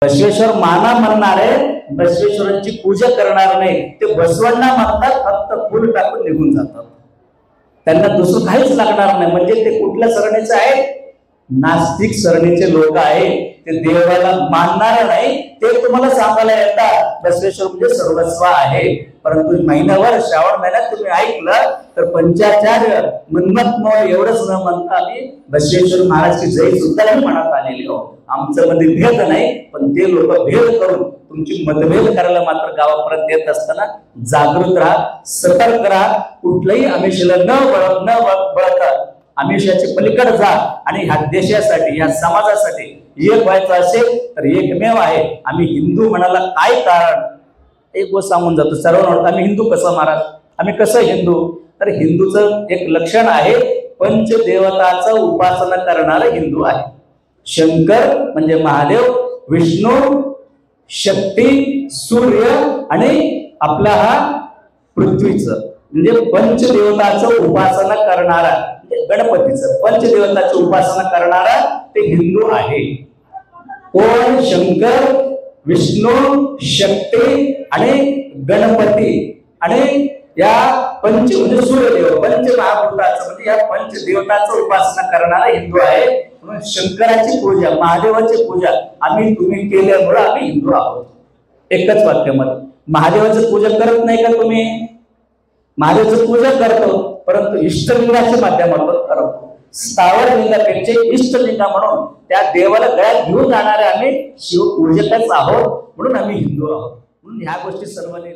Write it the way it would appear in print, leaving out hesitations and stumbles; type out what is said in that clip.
बसवेश्वर माना म्हणणारे बसवेश्वरांची पूजा करणार नाही, ते बसवण्णा म्हणतात, फक्त फूल टाकून निघून जातात. त्यांना दुसरं काहीच लागणार नाही. म्हणजे ते कुठल्या सरणीचे आहेत? नास्तिक सरणीचे लोक आहेत. ते देवाला मानणार नाही, ते तुम्हाला सांगायला येतात बसवेश्वर म्हणजे सर्वस्व आहे. परंतु महिनाभर श्रावण महिन्यात तुम्ही ऐकलं तर पंचाचार्य मन्मथ एवढंच न म्हणता आम्ही बसवेश्वर महाराजची जय सुद्धा म्हणत आलेली आहोत. आमचं मध्ये भेद नाही, पण ते लोक भेद करून तुमची मतभेद करायला मात्र गावापर्यंत येत असताना जागृत राहा, सतर्क राहा. कुठलंही आमिषाला न बळता आमिषाच्या पलीकडे जा आणि ह्या देशासाठी, ह्या समाजासाठी एक व्हायचं असेल तर एकमेव आहे. आम्ही हिंदू म्हणायला काय कारण? एक गोष्ट सांगून जातो सर्वांना, आम्ही हिंदू कसं महाराज? आम्ही कसं हिंदू? तर हिंदूचं एक लक्षण आहे, पंचदेवताचं उपासना करणारा हिंदू आहे. शंकर म्हणजे महादेव, विष्णू, शक्ती, सूर्य आणि आपला हा पृथ्वीचं म्हणजे पंचदेवताचं उपासना करणारा गणपतीचं पंचदेवताची उपासना करणारा ते हिंदू आहे. कोण? शंकर, विष्णू, शक्ती आणि गणपती आणि या पंच म्हणजे सूर्यदेव, पंच महाभूताचं म्हणजे या पंचदेवताचं उपासना करणारा हिंदू आहे. म्हणून शंकराची पूजा, महादेवाची पूजा आम्ही तुम्ही केल्यामुळे आम्ही हिंदू आहोत. एकच वाक्यामध्ये महादेवाची पूजा करत नाही का तुम्ही? महादेवाची पूजा करतो, परंतु इष्टलिंगाच्या माध्यमातून करतो. स्थावर लिंगापेक्षा इष्टलिंगा म्हणून त्या देवाला गळ्यात घेऊन जाणारे आम्ही शिवपूजकच आहोत. म्हणून आम्ही हिंदू आहोत. म्हणून ह्या गोष्टी सर्वांनी